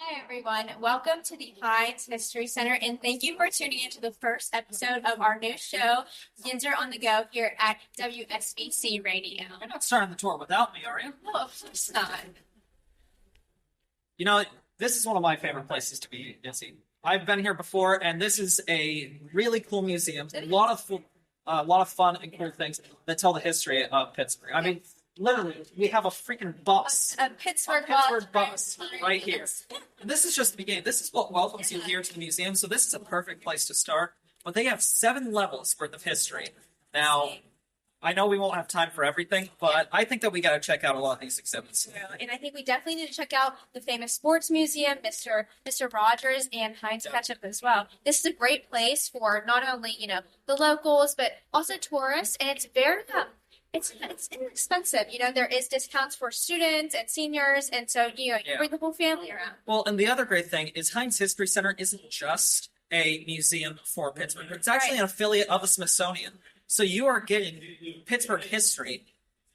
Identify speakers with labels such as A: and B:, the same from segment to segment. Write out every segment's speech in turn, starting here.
A: Hi, everyone. Welcome to the Heinz History Center, and thank you for tuning into the first episode of our new show, Yinzer on the Go, here at WSBC Radio.
B: You're not starting the tour without me, are you?
A: No, of course not.
B: You know, this is one of my favorite places to be, Jesse. I've been here before, and this is a really cool museum. A lot of fun and cool things that tell the history of Pittsburgh. I mean, literally, we have a freaking bus.
A: A Pittsburgh
B: bus right here. And this is just the beginning. This is what welcomes you here to the museum, so this is a perfect place to start. But they have 7 levels worth of history. Now, I know we won't have time for everything, but I think that we got to check out a lot of these exhibits.
A: And I think we definitely need to check out the famous sports museum, Mr. Rogers, and Heinz Ketchup as well. This is a great place for not only, the locals, but also tourists, and it's very it's inexpensive. There is discounts for students and seniors, and so you bring the whole family around.
B: Well, and the other great thing is Heinz History Center isn't just a museum for Pittsburgh. It's actually an affiliate of the Smithsonian. So you are getting Pittsburgh history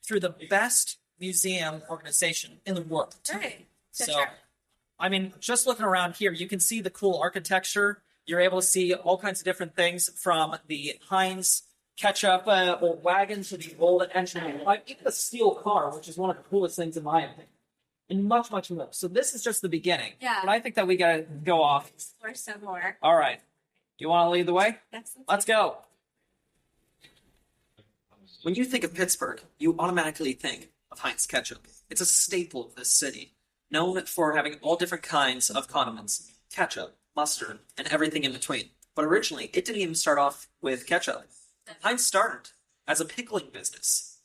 B: through the best museum organization in the world.
A: Right.
B: So, I mean, just looking around here, you can see the cool architecture. You're able to see all kinds of different things from the Heinz Ketchup old wagon to the old engine, like even the steel car, which is one of the coolest things in my opinion, and much, much more. So this is just the beginning.
A: Yeah.
B: But I think that we got to go off.
A: Explore some more.
B: All right. Do you want to lead the way? Let's go. When you think of Pittsburgh, you automatically think of Heinz Ketchup. It's a staple of this city, known for having all different kinds of condiments, ketchup, mustard, and everything in between. But originally, it didn't even start off with ketchup. Heinz started as a pickling business.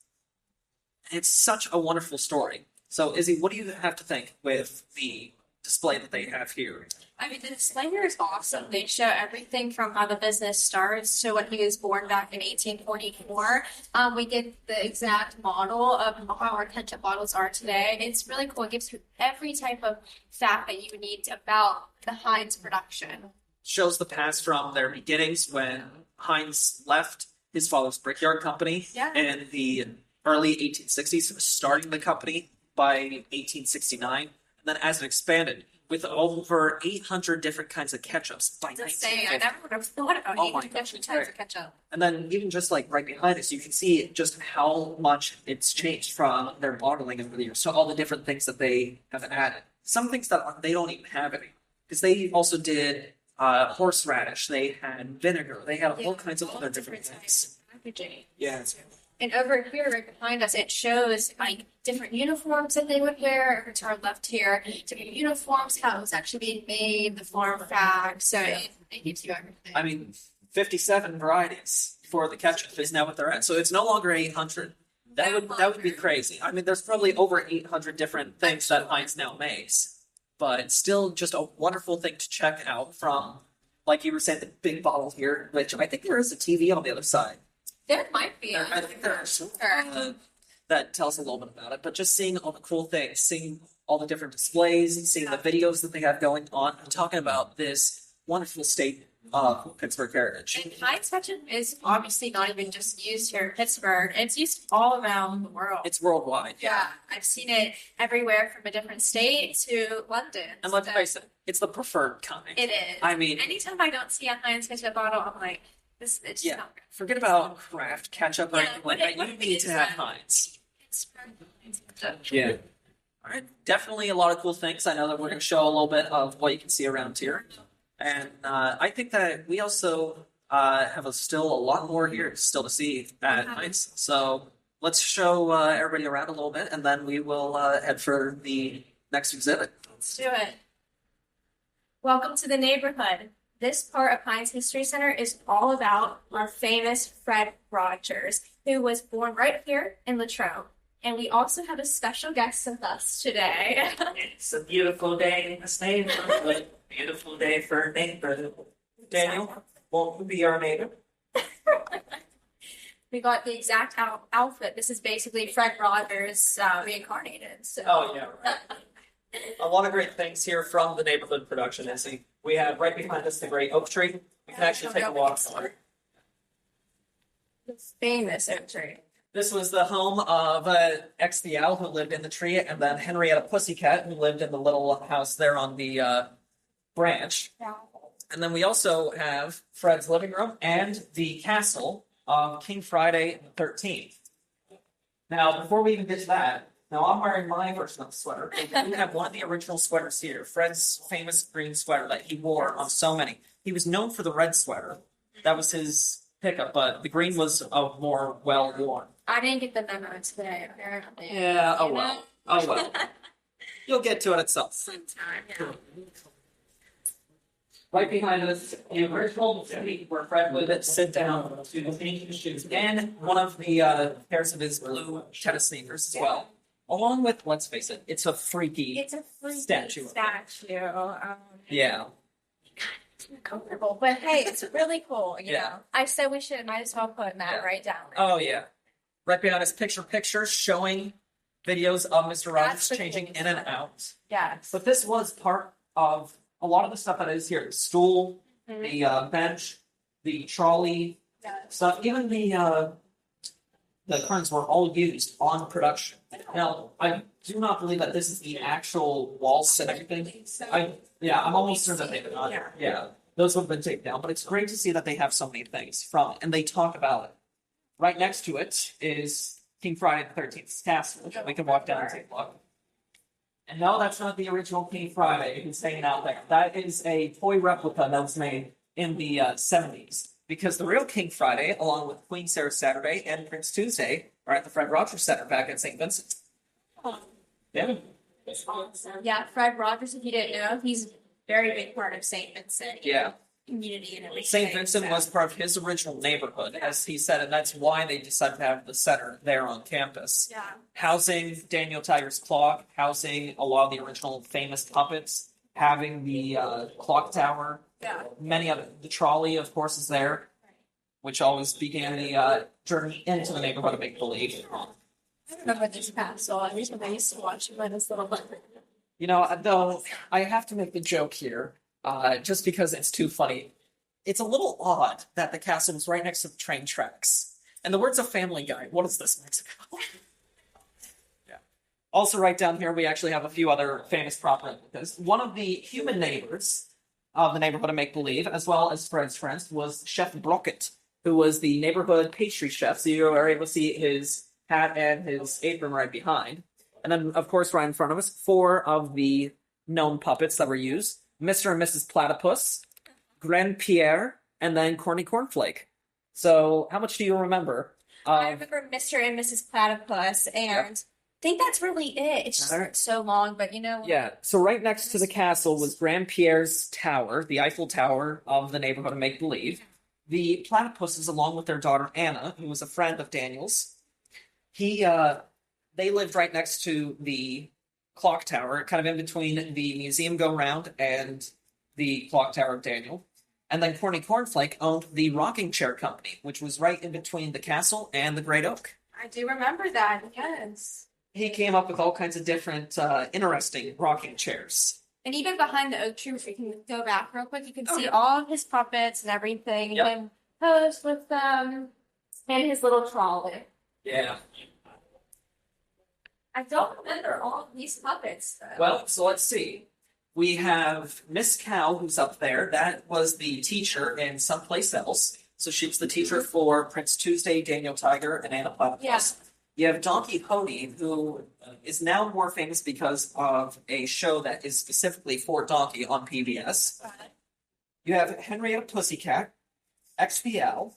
B: It's such a wonderful story. So, Izzy, what do you have to think with the display that they have here?
A: I mean, the display here is awesome. They show everything from how the business starts to when he was born back in 1844. We get the exact model of how our ketchup bottles are today. It's really cool. It gives you every type of fact that you would need about the Heinz production.
B: Shows the past from their beginnings when Heinz left his father's brickyard company in the early 1860s, starting the company by 1869, and then as it expanded with over 800 different kinds of ketchups by 1950.
A: I never would have thought about 800 different types of ketchup.
B: And then even just like right behind us, you can see just how much it's changed from their bottling over the years. So all the different things that they have added. Some things that they don't even have any. Because they also did horseradish, they had vinegar, they had all kinds of other different things.
A: Packaging.
B: Yeah.
A: And over here, right behind us, it shows like different uniforms that they would wear. Over to our left here, different uniforms, how it was actually being made, the farm fact. So it gives you everything.
B: I mean, 57 varieties for the ketchup is now what they're at. So it's no longer 800. That would be crazy. I mean, there's probably over 800 different things that Heinz now makes. But it's still just a wonderful thing to check out from, like you were saying, the big bottle here, which I think there is a TV on the other side.
A: There might be.
B: I think there are that tells a little bit about it. But just seeing all the cool things, seeing all the different displays, seeing the videos that they have going on, talking about this wonderful state of Pittsburgh heritage.
A: And Heinz Ketchup is obviously not even just used here in Pittsburgh. It's used all around the world.
B: It's worldwide.
A: Yeah, I've seen it everywhere from a different state to London.
B: And let's face it, it's the preferred kind.
A: It is.
B: I mean,
A: anytime I don't see a Heinz Ketchup bottle, I'm like, it's just not good.
B: Forget about Kraft ketchup or anything like that. You need to have Heinz. Yeah. All right. Definitely a lot of cool things. I know that we're going to show a little bit of what you can see around here. And I think that we also have still a lot more here still to see at Heinz. So let's show everybody around a little bit, and then we will head for the next exhibit.
A: Let's do it. Welcome to the neighborhood. This part of Heinz History Center is all about our famous Fred Rogers, who was born right here in Latrobe. And we also have a special guest with us today.
B: It's a beautiful day in this neighborhood. Beautiful day for a neighborhood. Daniel, won't you be our neighbor?
A: We got the exact outfit. This is basically Fred Rogers reincarnated. So.
B: Oh, yeah, right. A lot of great things here from the neighborhood production, Izzy. We have right behind us the great oak tree. We can actually take a walk.
A: The famous oak tree.
B: This was the home of XDL, who lived in the tree, and then Henrietta Pussycat, who lived in the little house there on the branch.
A: Yeah.
B: And then we also have Fred's living room and the castle of King Friday the 13th. Now, before we even get to that, now I'm wearing my version of the sweater. We have one of the original sweaters here, Fred's famous green sweater that he wore on so many. He was known for the red sweater. That was his pickup, but the green was more well-worn.
A: I didn't get the memo today, apparently.
B: Yeah, oh well. Oh well. You'll get to it itself.
A: Sometime, yeah.
B: Right behind us, the original seat where Fred would sit down to change his shoes, and one of the pairs of his blue tennis sneakers as well. Along with, let's face it, it's a freaky statue. Yeah.
A: It's uncomfortable, but hey, it's really cool. You
B: Yeah.
A: know, I said we might as well put that right down.
B: Oh yeah. Right behind us, pictures showing videos of Mr. Rogers
A: That's the
B: changing
A: cool
B: in and
A: stuff.
B: out.
A: Yes.
B: But this was part of a lot of the stuff that is here: the stool, the bench, the trolley
A: Yes.
B: stuff. Even the curtains were all used on production. Now, I do not believe that this is the actual walls and everything. I'm almost certain that they've not. Yeah, those would have been taken down. But it's great to see that they have so many things from it, and they talk about it. Right next to it is King Friday the 13th's castle, which we can walk down and take a look. And no, that's not the original King Friday who's hanging out there. That is a toy replica that was made in the 70s. Because the real King Friday, along with Queen Sarah Saturday and Prince Tuesday, are at the Fred Rogers Center back at St. Vincent. Yeah.
A: Yeah, Fred Rogers, if you didn't know, he's a very big part of St. Vincent.
B: Yeah.
A: Community and everything.
B: St. Vincent was part of his original neighborhood, as he said, and that's why they decided to have the center there on campus.
A: Yeah.
B: Housing Daniel Tiger's clock, housing a lot of the original famous puppets, having the clock tower,
A: Yeah.
B: many other, the trolley, of course, is there, which always began the journey into the neighborhood of Make Believe.
A: I remember this castle. I used to watch it when I was little.
B: You know, though, I have to make the joke here, just because it's too funny. It's a little odd that the castle is right next to the train tracks. And the words of Family Guy, what is this, Mexico? Yeah. Also, right down here, we actually have a few other famous prop replicas. One of the human neighbors of the neighborhood of Make Believe, as well as Fred's friends, was Chef Brockett, who was the neighborhood pastry chef. So you are able to see his hat and his apron right behind. And then, of course, right in front of us, 4 of the known puppets that were used: Mr. and Mrs. Platypus, Grand Pierre, and then Corny Cornflake. So, how much do you remember?
A: I remember Mr. and Mrs. Platypus, and I think that's really it. It's just so long, but you know.
B: Yeah, so right next to the castle was Grand Pierre's tower, the Eiffel Tower of the neighborhood of Make Believe. The platypuses, along with their daughter Anna, who was a friend of Daniel's, they lived right next to the clock tower, kind of in between the museum go-round and the clock tower of Daniel. And then Corny Cornflake owned the rocking chair company, which was right in between the castle and the Great Oak.
A: I do remember that, yes.
B: He came up with all kinds of different interesting rocking chairs.
A: And even behind the oak tree, if we can go back real quick, you can see all of his puppets and everything.
B: Yep.
A: And posed with them and his little trolley.
B: Yeah.
A: I don't remember all of these puppets, though.
B: Well, so let's see. We have Miss Cow, who's up there. That was the teacher in Someplace Else. So she was the teacher for Prince Tuesday, Daniel Tiger, and Anna Platypus.
A: Yeah.
B: You have Donkey Hody, who is now more famous because of a show that is specifically for Donkey on PBS. You have Henrietta Pussycat, XBL,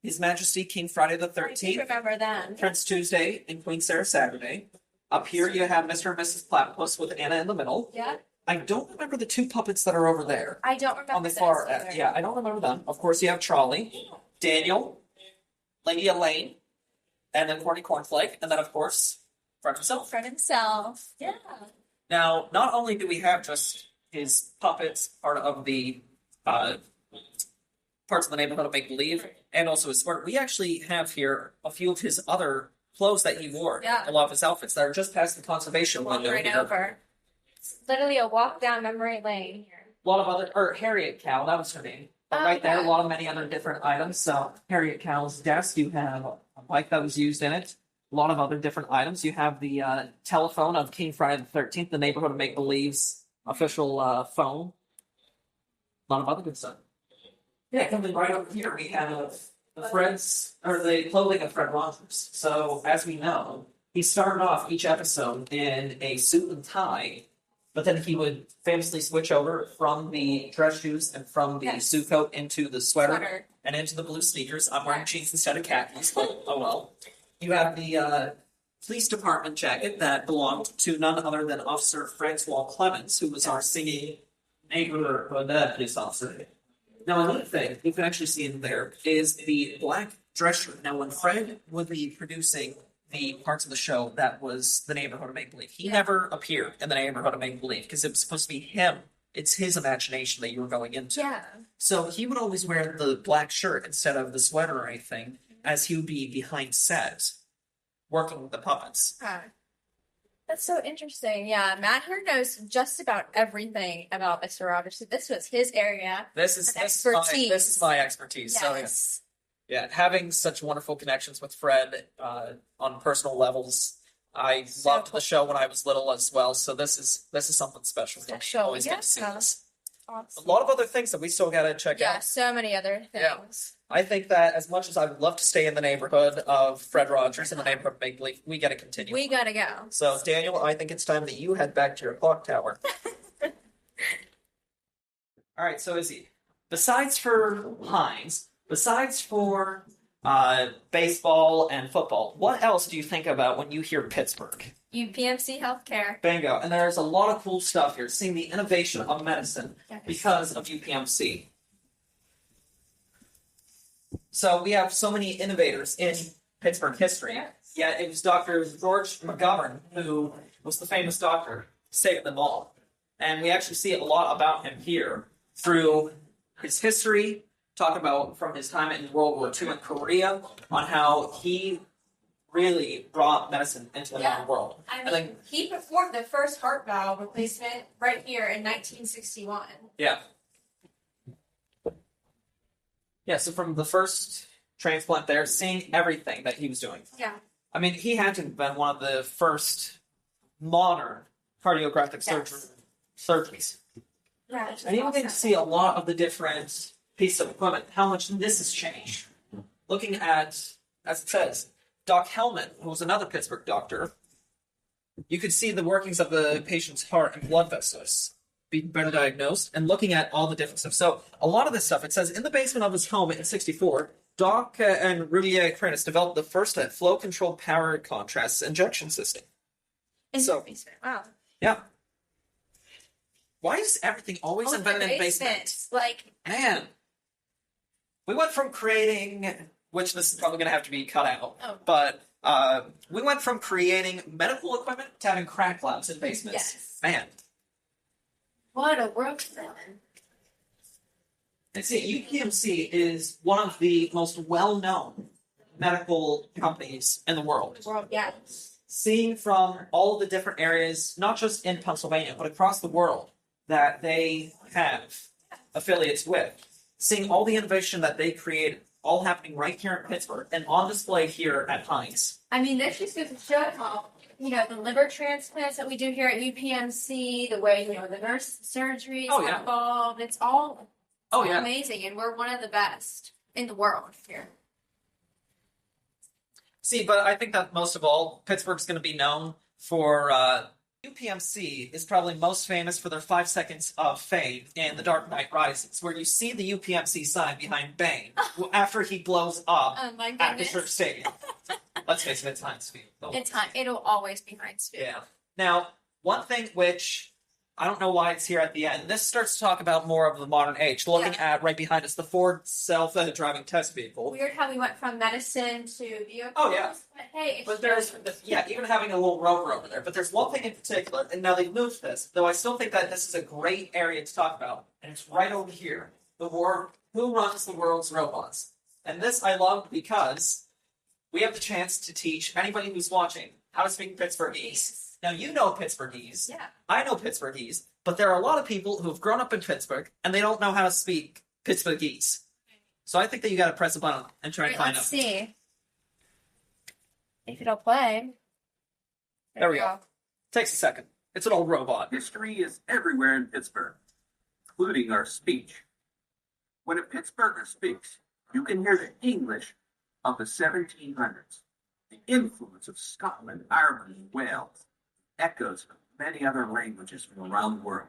B: His Majesty King Friday the
A: I do
B: 13th,
A: remember them.
B: Prince Tuesday, and Queen Sarah Saturday. Up here you have Mr. and Mrs. Platypus with Anna in the middle.
A: Yeah.
B: I don't remember the 2 puppets that are over there.
A: I don't remember
B: On the
A: those
B: far
A: either.
B: end. Yeah, I don't remember them. Of course, you have Trolley, Daniel, Lady Elaine, and then Corny Cornflake, and then, of course, Fred himself.
A: Fred himself. Yeah.
B: Now, not only do we have just his puppets, part of the parts of the neighborhood of Make Believe, and also his sport, we actually have here a few of his other clothes that he wore.
A: Yeah.
B: A lot of his outfits that are just past the conservation
A: Walk
B: window
A: right
B: here.
A: over. It's literally a walk down memory lane here.
B: A lot of other, or Harriet Cow, that was her name. But
A: Oh,
B: right there,
A: okay.
B: a lot of many other different items. So Harriet Cow's desk, you have a turnpike that was used in it. A lot of other different items. You have the telephone of King Friday the 13th, the neighborhood of Make Believe's official phone. A lot of other good stuff. Yeah, coming right over here, we have the clothing of Fred Rogers. So, as we know, he started off each episode in a suit and tie, but then he would famously switch over from the dress shoes and from the suit coat into the sweater and into the blue sneakers. I'm wearing jeans instead of khakis, but oh well. You have the police department jacket that belonged to none other than Officer Francois Clemens, who was our singing neighborhood police officer. Now, another thing you can actually see in there is the black dress shirt. Now, when Fred would be producing the parts of the show that was the neighborhood of make-believe, he never appeared in the neighborhood of make-believe because it was supposed to be him. It's his imagination that you were going into.
A: Yeah.
B: So he would always wear the black shirt instead of the sweater or anything, as he would be behind set working with the puppets.
A: Okay. That's so interesting. Yeah, Matt here knows just about everything about Mr. Rogers. So this was his area.
B: This is my expertise.
A: Yes.
B: So yeah, having such wonderful connections with Fred on personal levels. I loved the show when I was little as well. So this is something special. Always get to see this.
A: Awesome.
B: A lot of other things that we still got to check out.
A: Yeah, so many other things.
B: Yeah. I think that as much as I would love to stay in the neighborhood of Fred Rogers, in the neighborhood of Make Believe, we got to continue.
A: We got to go.
B: So, Daniel, I think it's time that you head back to your clock tower. All right, so Izzy, besides for Heinz, besides for baseball and football, what else do you think about when you hear Pittsburgh?
A: UPMC Healthcare.
B: Bingo. And there's a lot of cool stuff here, seeing the innovation of medicine because of UPMC. So we have so many innovators in Pittsburgh history.
A: Yes.
B: Yeah, it was Dr. George McGovern who was the famous doctor, saved them all. And we actually see a lot about him here through his history, talk about from his time in World War II in Korea, on how he really brought medicine into the modern world.
A: I mean, he performed the first heart valve replacement right here in 1961.
B: Yeah. Yeah, so from the first transplant there, seeing everything that he was doing.
A: Yeah.
B: I mean, he had to have been one of the first modern cardiographic surgeons.
A: Yeah,
B: And you can see a lot of the different pieces of equipment, how much this has changed. Looking at, as it says, Doc Hellman, who was another Pittsburgh doctor, you could see the workings of the patient's heart and blood vessels being better diagnosed, and looking at all the different stuff. So a lot of this stuff, it says, in the basement of his home in 1964, Doc and Rudier Krennis developed the first flow-controlled power contrast injection system.
A: In the basement. Wow.
B: Yeah. Why is everything always invented in basements?
A: Like,
B: man, we went from creating, which this is probably going to have to be cut out, but we went from creating medical equipment to having crack labs in basements.
A: Yes.
B: Man.
A: What a world then.
B: And see, UPMC is one of the most well-known medical companies in the world.
A: Yes.
B: Seeing from all the different areas, not just in Pennsylvania, but across the world, that they have affiliates with. Seeing all the innovation that they created, all happening right here in Pittsburgh, and on display here at Heinz.
A: I mean, this just goes to show how, the liver transplants that we do here at UPMC, the way, the nurse surgeries are involved, it's all amazing, and we're one of the best in the world here.
B: See, but I think that most of all, Pittsburgh's going to be known for UPMC is probably most famous for their 5 seconds of fame in The Dark Knight Rises, where you see the UPMC sign behind Bane after he blows up at the church stadium. Let's face it, it's Heinz Field.
A: It'll always be Heinz Field.
B: Yeah. Now, one thing which I don't know why it's here at the end. This starts to talk about more of the modern age. Looking at right behind us, the Ford self-driving test vehicle.
A: Weird how we went from medicine to vehicles.
B: Oh, yeah.
A: But hey,
B: even having a little rover over there. But there's one thing in particular, and now they've moved this, though I still think that this is a great area to talk about, and it's right over here. Who runs the world's robots? And this I love because we have the chance to teach anybody who's watching how to speak Pittsburghese. Now, you know Pittsburghese.
A: Yeah.
B: I know Pittsburghese. But there are a lot of people who have grown up in Pittsburgh, and they don't know how to speak Pittsburghese. So I think that you got to press a button and try and find out.
A: Let's see. If it'll play.
B: There we go. Takes a second. It's an old robot.
C: History is everywhere in Pittsburgh, including our speech. When a Pittsburgher speaks, you can hear the English of the 1700s, the influence of Scotland, Ireland, and Wales, echoes of many other languages from around the world.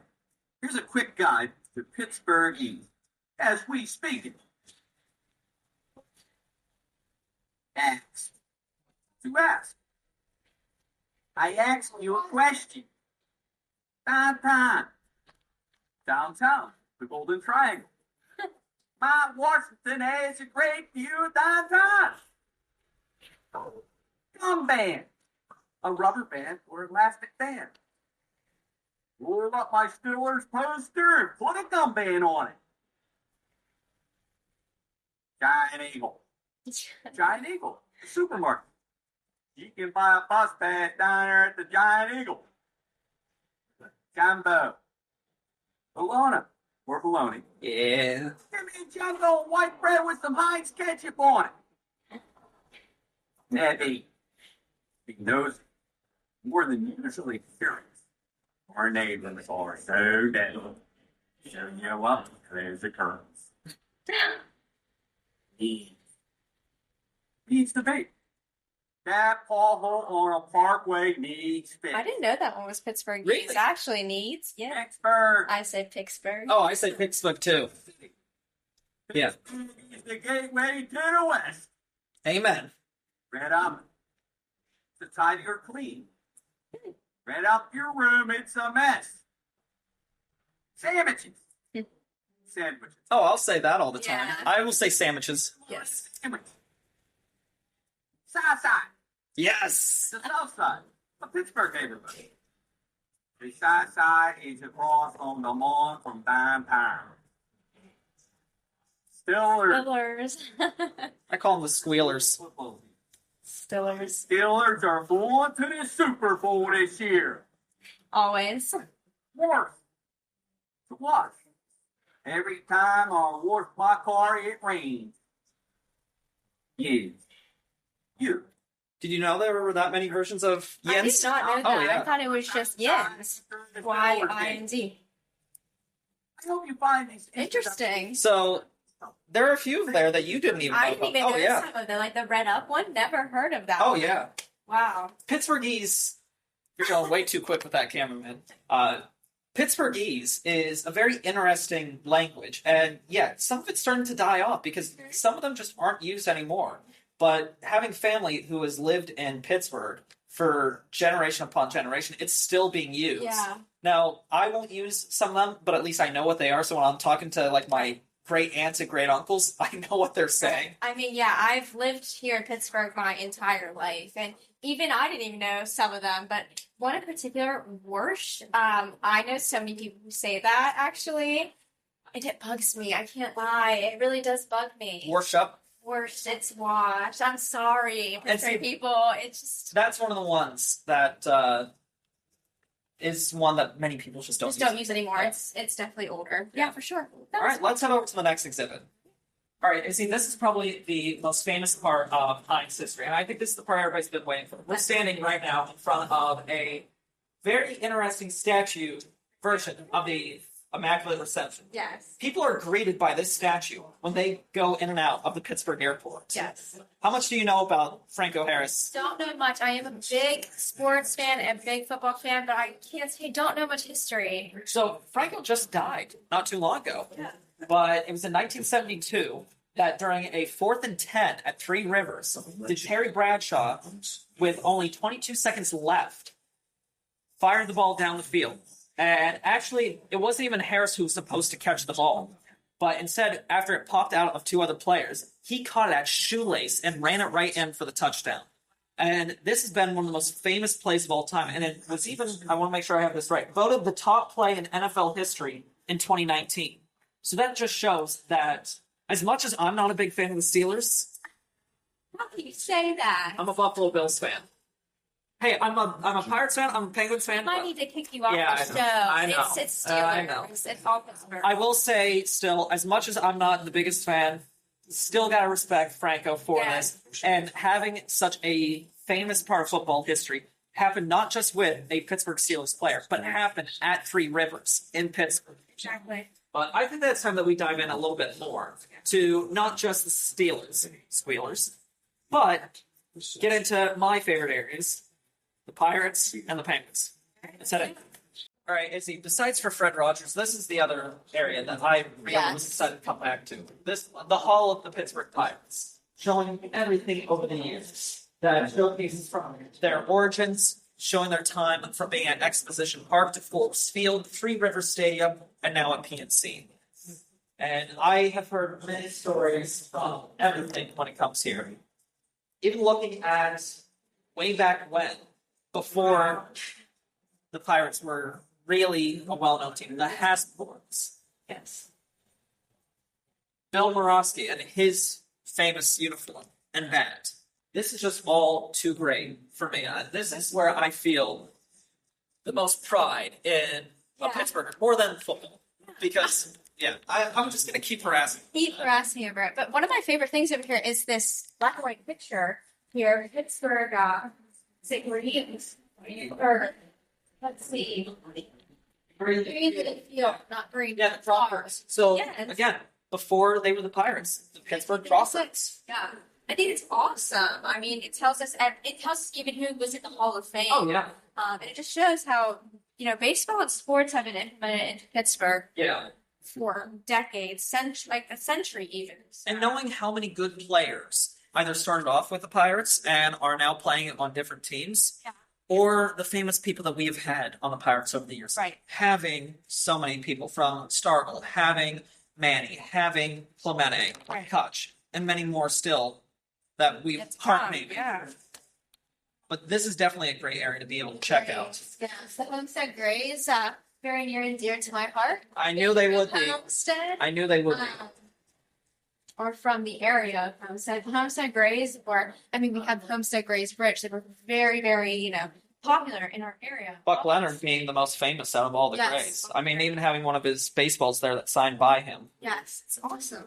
C: Here's a quick guide to Pittsburghese as we speak it. Ask. To ask. I asked you a question. Downtown. Downtown, the Golden Triangle. Mount Washington has a great view of downtown. Gum band. A rubber band or elastic band. Roll up my Steelers poster and put a gum band on it. Giant Eagle. Giant Eagle, the supermarket. You can buy a bus pass down there at the Giant Eagle. Jumbo. Bologna or bologna.
B: Yeah.
C: Give me a jumbo of white bread with some Heinz ketchup on it. Debbie. He knows more than usually curious. Our neighbors are so dead. So you know what? There's a curve. Needs to be. That pothole on a parkway needs fixed.
A: I didn't know that one was Pittsburgh.
B: Really?
A: It actually needs. Yeah.
C: Pittsburgh.
A: I said Pittsburgh.
B: Oh, I say Pittsburgh too. Yeah.
C: It's the gateway to the west.
B: Amen.
C: Red up. It's tidy or clean. Red up your room. It's a mess. Sandwiches. Sandwiches.
B: Oh, I'll say that all the time.
A: Yeah.
B: I will say sandwiches.
A: Yes.
C: Sandwiches. South side.
B: Yes.
C: The south side. The Pittsburgh neighborhood. The south side is across on the lawn from downtown. Steelers.
A: Stillers.
B: I call them the squealers.
A: Stillers.
C: Steelers are going to the Super Bowl this year.
A: Always.
C: Worse. To watch. Every time I wash my car, it rains. Yes. You.
B: Did you know there were that many versions of
A: I did
B: Yinz?
A: not know that.
B: Oh, yeah.
A: I thought it was just Yinz. Y-I-N-Z.
C: I hope you find these
A: Interesting.
B: So there are a few there that you didn't even know
A: I didn't
B: about.
A: even
B: Oh,
A: know
B: yeah.
A: some of them. Like the red up one, never heard of that
B: Oh,
A: one.
B: yeah.
A: Wow.
B: Pittsburghese. You're going way too quick with that, cameraman. Pittsburghese is a very interesting language. And yeah, some of it's starting to die off because some of them just aren't used anymore. But having family who has lived in Pittsburgh for generation upon generation, it's still being used.
A: Yeah.
B: Now, I won't use some of them, but at least I know what they are. So when I'm talking to like my great aunts and great uncles, I know what they're saying.
A: I mean, yeah, I've lived here in Pittsburgh my entire life, and even I didn't even know some of them, but one in particular, Warsh, I know so many people who say that, actually, and it bugs me, I can't lie, it really does bug me.
B: Worship.
A: Warsh, it's washed, I'm sorry,
B: And see,
A: Pittsburgh people, it's just...
B: That's one of the ones that is one that many people just don't
A: use anymore, it's definitely older. Yeah, for sure.
B: All right, let's head over to the next exhibit. All right, see, this is probably the most famous part of Heinz history, and I think this is the part everybody's been waiting for. We're standing right now in front of a very interesting statue version of the Immaculate Reception.
A: Yes.
B: People are greeted by this statue when they go in and out of the Pittsburgh airport.
A: Yes.
B: How much do you know about Franco Harris?
A: Don't know much. I am a big sports fan and a big football fan, but I can't say don't know much history.
B: So Franco just died not too long ago.
A: Yeah.
B: But it was in 1972 that during a 4th and 10 at Three Rivers, did Terry Bradshaw, with only 22 seconds left, fired the ball down the field. And actually, it wasn't even Harris who was supposed to catch the ball. But instead, after it popped out of two other players, he caught it at shoelace and ran it right in for the touchdown. And this has been one of the most famous plays of all time. And it was even, I want to make sure I have this right, voted the top play in NFL history in 2019. So that just shows that as much as I'm not a big fan of the Steelers,
A: How can you say that?
B: I'm a Buffalo Bills fan. Hey, I'm a Pirates fan, I'm a Penguins fan.
A: I need to kick you off
B: Yeah,
A: the show.
B: I know.
A: It's
B: I
A: Steelers.
B: know.
A: It's all Pittsburgh.
B: I will say, still, as much as I'm not the biggest fan, still gotta respect Franco for
A: Yes.
B: this. And having such a famous part of football history happened not just with a Pittsburgh Steelers player, but happened at Three Rivers in Pittsburgh.
A: Exactly.
B: But I think that's time that we dive in a little bit more to not just the Steelers, Squealers, but get into my favorite areas, the Pirates and the Penguins. Let's head in. All right, Izzy, besides for Fred Rogers, this is the other area that I really was excited to come back to. The Hall of the Pittsburgh Pirates, showing everything over the years. That showcases from their origins, showing their time from being at Exposition Park to Forbes Field, Three Rivers Stadium, and now at PNC. And I have heard many stories from everything when it comes here. Even looking at way back when, before the Pirates were really a well-known team, the Hasbrook's. Yes. Bill Morosky and his famous uniform and bat. This is just all too great for me. This is where I feel the most pride in a Pittsburgher, more than football. Because, I'm just going to keep harassing.
A: Keep harassing over it. But one of my favorite things over here is this black and white picture here, Pittsburgh, St. Marines. Or, let's see. Green field, not green.
B: Yeah, the Crawfords. So, again, before they were the Pirates, the Pittsburgh Crawfords.
A: Yeah. I think it's awesome. I mean, it tells us even who was in the Hall of Fame.
B: Oh, yeah.
A: And it just shows how, baseball and sports have been implemented into Pittsburgh.
B: Yeah.
A: For decades, a century even. So.
B: And knowing how many good players either started off with the Pirates and are now playing on different teams, or the famous people that we have had on the Pirates over the years.
A: Right.
B: Having so many people from Stargell, having Manny, having Clemente, Kutch, and many more still that we aren't naming.
A: Yeah.
B: But this is definitely a great area to be able to check out.
A: Yes, the Homestead Grays, very near and dear to my heart.
B: I knew they would be.
A: Homestead.
B: I knew they would be.
A: Or from the area of Homestead. Homestead Grays, we have Homestead Grays Bridge. They were very, very, popular in our area.
B: Buck Leonard being the most famous out of all the Grays. I mean, even having one of his baseballs there that's signed by him.
A: Yes, it's awesome.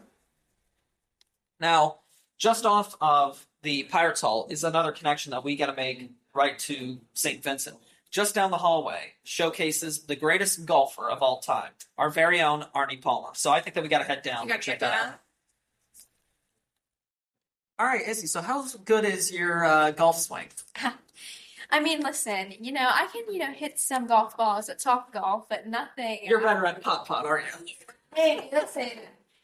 B: Now, just off of the Pirates Hall is another connection that we got to make right to St. Vincent. Just down the hallway showcases the greatest golfer of all time, our very own Arnie Palmer. So I think that we got to head down and check that out. All right, Izzy, so how good is your golf swing?
A: I mean, listen, I can, hit some golf balls at Topgolf, but nothing.
B: You're red pot, aren't you?
A: Hey, listen.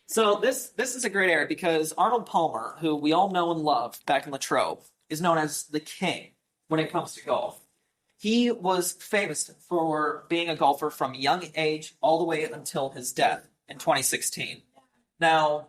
B: So this is a great area because Arnold Palmer, who we all know and love back in Latrobe, is known as the king when it comes to golf. He was famous for being a golfer from a young age all the way until his death in 2016. Now,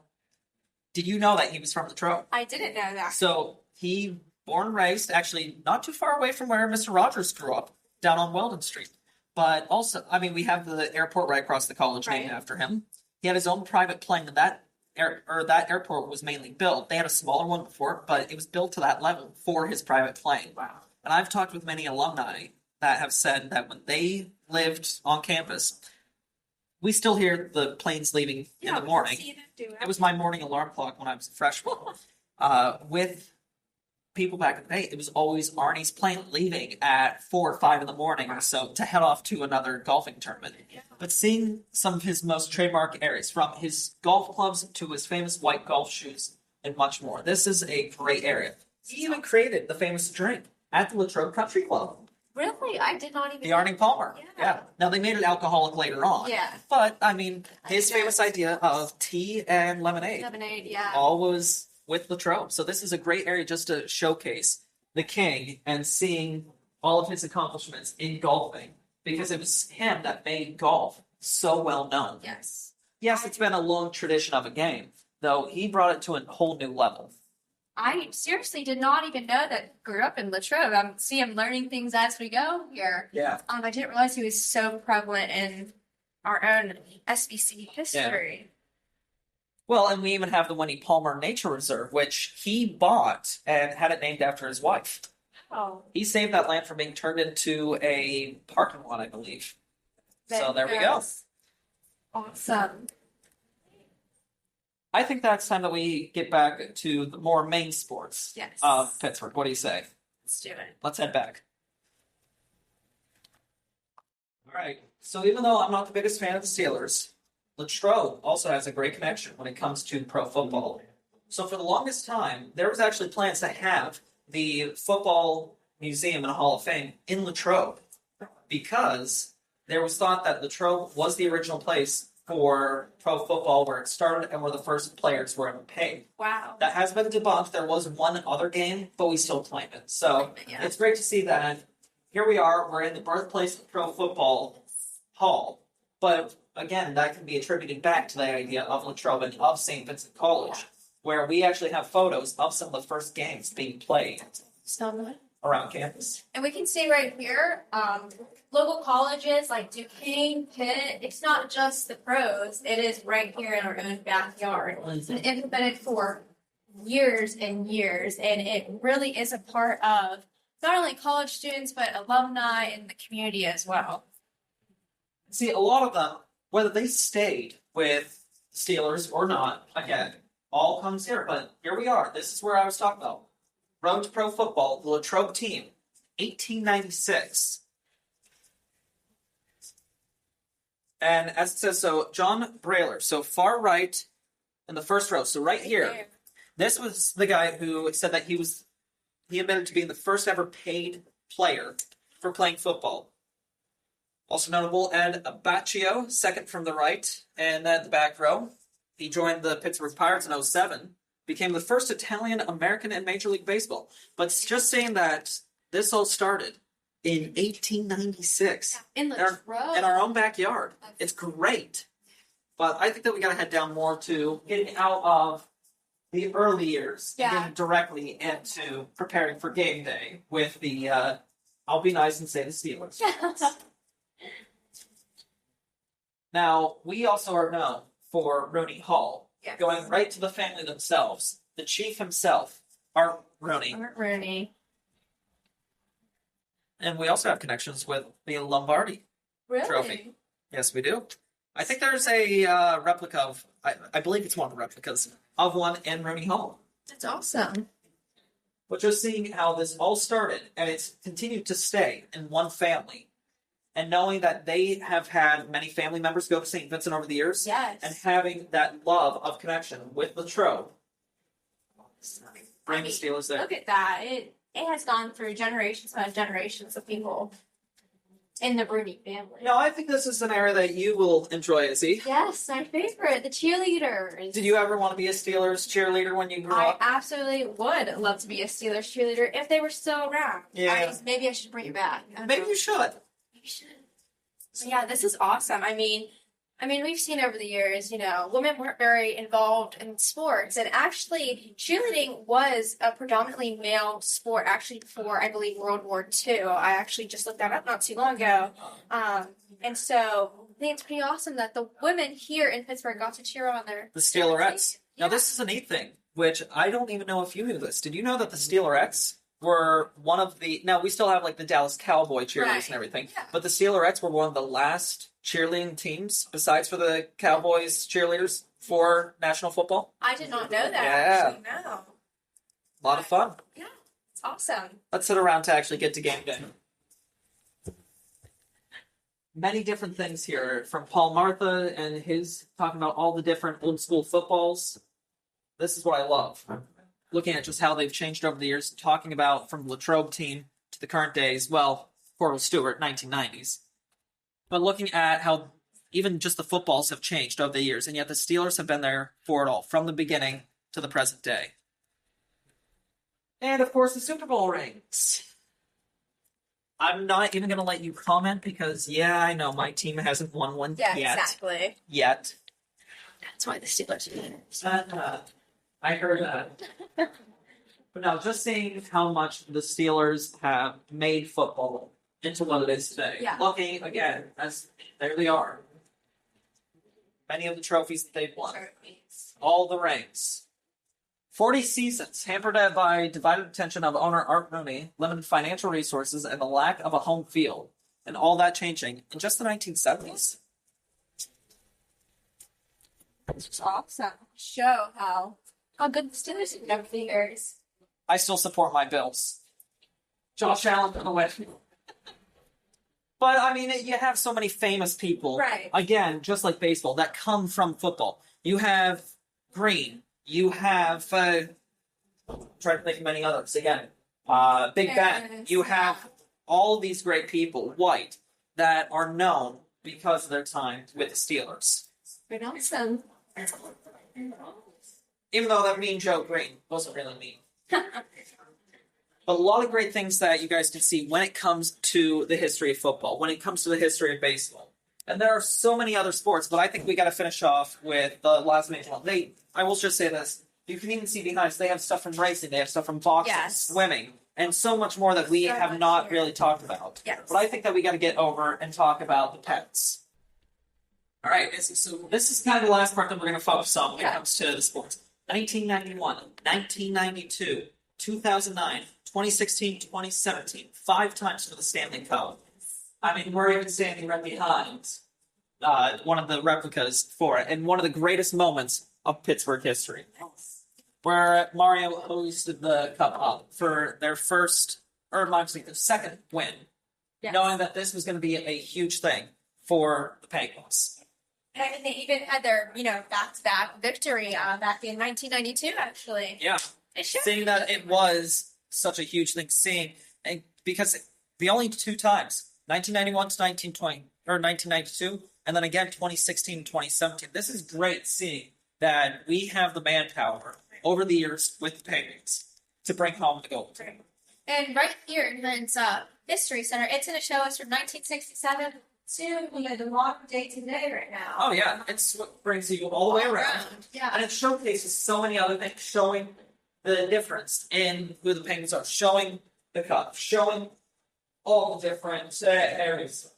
B: did you know that he was from Latrobe?
A: I didn't know that.
B: So he born and raised actually not too far away from where Mr. Rogers grew up, down on Weldon Street. But also, we have the airport right across the college named after him. He had his own private plane, and that airport was mainly built. They had a smaller one before, but it was built to that level for his private plane. Wow. And I've talked with many alumni that have said that when they lived on campus, we still hear the planes leaving in the morning. It was my morning alarm clock when I was a freshman. With people back in the day, it was always Arnie's plane leaving at 4 or 5 in the morning or so to head off to another golfing tournament. But seeing some of his most trademark areas, from his golf clubs to his famous white golf shoes and much more, this is a great area. He even created the famous drink at the Latrobe Country Club.
A: Really? I did not even
B: The Arnie Palmer. Yeah. Now, they made it alcoholic later on.
A: Yeah.
B: But, his famous idea of tea and lemonade.
A: Lemonade, yeah.
B: All was with Latrobe. So this is a great area just to showcase the king and seeing all of his accomplishments in golfing, because it was him that made golf so well known.
A: Yes.
B: Yes, it's been a long tradition of a game, though he brought it to a whole new level.
A: I seriously did not even know that grew up in Latrobe. I'm learning things as we go here.
B: Yeah.
A: I didn't realize he was so prevalent in our own SBC history.
B: Yeah. Well, and we even have the Winnie Palmer Nature Reserve, which he bought and had it named after his wife.
A: Oh.
B: He saved that land from being turned into a parking lot, I believe. So there we go.
A: Awesome.
B: I think that's time that we get back to the more main sports of Pittsburgh. What do you say?
A: Let's do it.
B: Let's head back. All right. So even though I'm not the biggest fan of the Steelers, Latrobe also has a great connection when it comes to pro football. So for the longest time, there was actually plans to have the football museum and Hall of Fame in Latrobe because there was thought that Latrobe was the original place for pro football where it started and where the first players were ever paid.
A: Wow.
B: That has been debunked. There was one other game, but we still claim it. So
A: Yeah.
B: it's great to see that here we are. We're in the birthplace of pro football hall. But again, that can be attributed back to the idea of Latrobe and of St. Vincent College, where we actually have photos of some of the first games being played
A: So good.
B: around campus.
A: And we can see right here, local colleges like Duquesne, Pitt, it's not just the pros, it is right here in our own backyard. It's been implemented for years and years, and it really is a part of not only college students, but alumni and the community as well.
B: See, a lot of them, whether they stayed with Steelers or not, again, all comes here. But here we are. This is where I was talking about. Road to Pro Football, the Latrobe team, 1896. And as it says, so John Brailer, so far right in the first row, so right here.
A: There.
B: This was the guy who said that he admitted to being the first ever paid player for playing football. Also notable, Ed Baccio, second from the right, and at the back row. He joined the Pittsburgh Pirates in 2007, became the first Italian-American in Major League Baseball. But it's just saying that this all started in 1896
A: In
B: in our,
A: Latrobe.
B: in our own backyard. It's great. But I think that we got to head down more to getting out of the early years and
A: Yeah.
B: getting directly into preparing for game day with the, I'll be nice and say the Steelers. Now, we also are known for Rooney Hall,
A: Yes.
B: going right to the family themselves. The chief himself, Art Rooney.
A: Art Rooney.
B: And we also have connections with the Lombardi
A: Really?
B: Trophy. Yes, we do. I think there's a replica of, I believe it's one of the replicas, of one in Rooney Hall.
A: That's awesome.
B: But just seeing how this all started, and it's continued to stay in one family, and knowing that they have had many family members go to St. Vincent over the years,
A: Yes.
B: and having that love of connection with Latrobe, bring the Steelers there.
A: Look at that. It has gone through generations upon generations of people in the Rooney family.
B: Now, I think this is an area that you will enjoy, Izzy.
A: Yes, my favorite, the cheerleaders.
B: Did you ever want to be a Steelers cheerleader when you grew
A: I
B: up?
A: absolutely would love to be a Steelers cheerleader if they were still around.
B: Yeah.
A: Maybe I should bring it back.
B: Maybe you should.
A: You should. So yeah, this is awesome. I mean, we've seen over the years, women weren't very involved in sports, and actually, cheerleading was a predominantly male sport. Actually, before I believe World War II, I actually just looked that up not too long ago, and so I think it's pretty awesome that the women here in Pittsburgh got to cheer on
B: The Steelerettes. Now,
A: Yeah.
B: this is a neat thing, which I don't even know if you knew this. Did you know that the Steelerettes were one of the... Now, we still have, like, the Dallas Cowboy cheerleaders
A: Right.
B: and everything,
A: Yeah.
B: but the Steelerettes were one of the last cheerleading teams, besides for the Cowboys cheerleaders, for national football.
A: I did not know that.
B: Yeah.
A: Actually, no.
B: A lot of fun.
A: Yeah, it's awesome.
B: Let's sit around to actually get to game day. Many different things here, from Paul Martha and his talking about all the different old school footballs. This is what I love. Looking at just how they've changed over the years, talking about from the Latrobe team to the current days, well, Cordell Stewart, 1990s. But looking at how even just the footballs have changed over the years, and yet the Steelers have been there for it all, from the beginning to the present day. And, of course, the Super Bowl rings. I'm not even going to let you comment because, yeah, I know my team hasn't won one
A: Yeah,
B: yet.
A: exactly.
B: Yet.
A: That's why the Steelers win.
B: I heard that. But now, just seeing how much the Steelers have made football into what it is today.
A: Yeah.
B: Looking, again, as there they are. Many of the trophies that they've won. All the rings. 40 seasons, hampered by divided attention of owner Art Rooney, limited financial resources, and the lack of a home field. And all that changing in just the 1970s.
A: It's awesome. Show how good the Steelers have been over the years.
B: I still support my Bills. Josh Allen on the way. But I mean, you have so many famous people,
A: Right.
B: again, just like baseball, that come from football. You have Green. You have try to think of many others again. Big Ben.
A: Yes.
B: You have all these great people, White, that are known because of their time with the Steelers.
A: Pretty awesome.
B: Even though that Mean Joe Green wasn't really mean. But a lot of great things that you guys can see when it comes to the history of football, when it comes to the history of baseball. And there are so many other sports, but I think we got to finish off with the last major one. I will just say this. You can even see behind us, they have stuff from racing, they have stuff from boxing,
A: Yes.
B: swimming, and so much more that we
A: So
B: have
A: much
B: not
A: here.
B: really talked about.
A: Yes.
B: But I think that we got to get over and talk about the pets. All right, so this is kind of the last part that we're going to focus on when it comes to the sports. 1991, 1992, 2009, 2016, 2017, 5 times for the Stanley Cup. I mean, we're even standing right behind one of the replicas for it, and one of the greatest moments of Pittsburgh history, where Mario hoisted the cup up for their their second win,
A: Yes.
B: knowing that this was going to be a huge thing for the Penguins.
A: And they even had their, back-to-back victory back in 1992, actually.
B: Yeah.
A: It should
B: Seeing that it was such a huge thing, and because the only 2 times, 1991 to 1920, or 1992, and then again 2016 and 2017. This is great seeing that we have the manpower over the years with the Penguins to bring home the gold.
A: And right here in Heinz History Center, it's going to show us from 1967 to the modern day today right now.
B: Oh yeah, it's what brings you all the way around.
A: Yeah.
B: And it showcases so many other things, showing the difference in who the Penguins are, showing the cup, showing all the different areas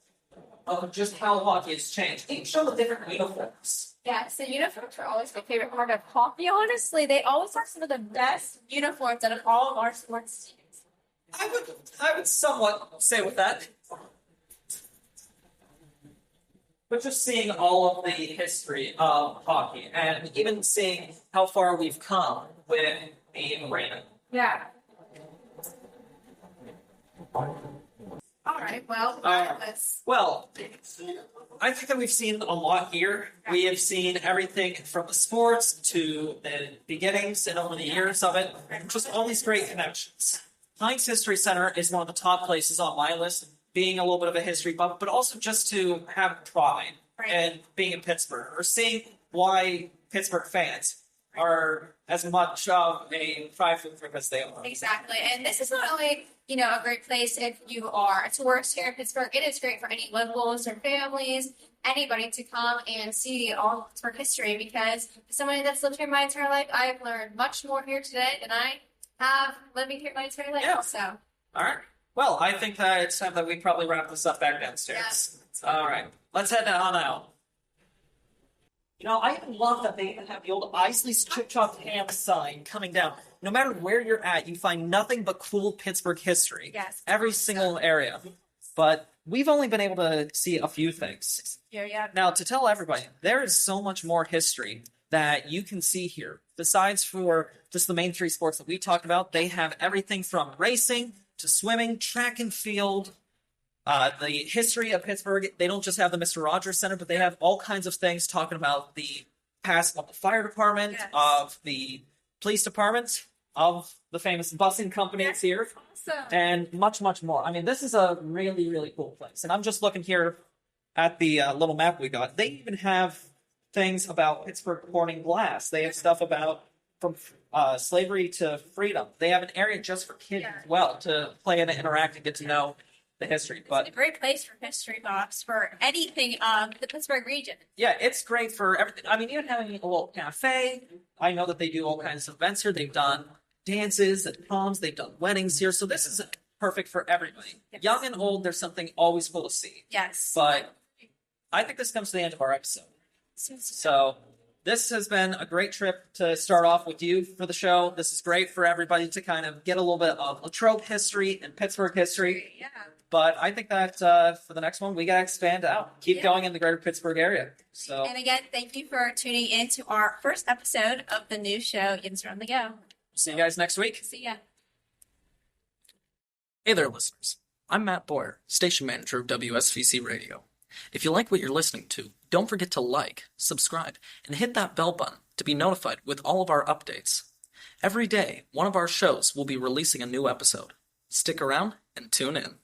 B: of just how hockey has changed. Even show the different uniforms.
A: Yes, the uniforms are always my favorite part of hockey. Honestly, they always have some of the best uniforms out of all of our sports teams.
B: I would somewhat say with that. But just seeing all of the history of hockey, and even seeing how far we've come with the arena.
A: Yeah. All right. Well, let's.
B: Well, I think that we've seen a lot here. We have seen everything from the sports to the beginnings and over the years of it, just all these great connections. Heinz History Center is one of the top places on my list, being a little bit of a history buff, but also just to have pride and being in Pittsburgh, or seeing why Pittsburgh fans are as much of a prideful group as they are.
A: Exactly. And this is not only, a great place if you are a tourist here in Pittsburgh. It is great for any locals or families, anybody to come and see all of Pittsburgh history, because as somebody that's lived here my entire life, I have learned much more here today than I have living here my entire life.
B: Yeah.
A: So.
B: All right. Well, I think that it's time that we probably wrap this up back downstairs.
A: Yeah.
B: All right. Let's head on out. I even love that they even have the old Isley's Chip Chop Ham sign coming down. No matter where you're at, you find nothing but cool Pittsburgh history.
A: Yes.
B: Every single area. But we've only been able to see a few things.
A: Yeah.
B: Now, to tell everybody, there is so much more history that you can see here. Besides for just the main 3 sports that we talked about, they have everything from racing to swimming, track and field, the history of Pittsburgh. They don't just have the Mr. Rogers Center, but they have all kinds of things talking about the past of the fire department,
A: Yes.
B: of the police department, of the famous busing companies here,
A: Awesome.
B: and much, much more. I mean, this is a really, really cool place. And I'm just looking here at the little map we got. They even have things about Pittsburgh pouring glass. They have stuff about from slavery to freedom. They have an area just for kids as well to play and interact and get to know the history. But
A: It's a great place for history buffs, for anything the Pittsburgh region.
B: yeah, it's great for everything. I mean, even having a little cafe. I know that they do all kinds of events here. They've done dances and proms. They've done weddings here. So this is perfect for everybody.
A: Yes.
B: Young and old, there's something always cool to see.
A: Yes.
B: But I think this comes to the end of our episode. So this has been a great trip to start off with you for the show. This is great for everybody to kind of get a little bit of Latrobe history and Pittsburgh history.
A: Yeah.
B: But I think that for the next one, we got to expand out. Keep going in the greater Pittsburgh area. So,
A: And again, thank you for tuning in to our first episode of the new show, Yinzer on the Go.
B: see you guys next week.
A: See ya.
D: Hey there, listeners. I'm Matt Boyer, station manager of WSVC Radio. If you like what you're listening to, don't forget to like, subscribe, and hit that bell button to be notified with all of our updates. Every day, one of our shows will be releasing a new episode. Stick around and tune in.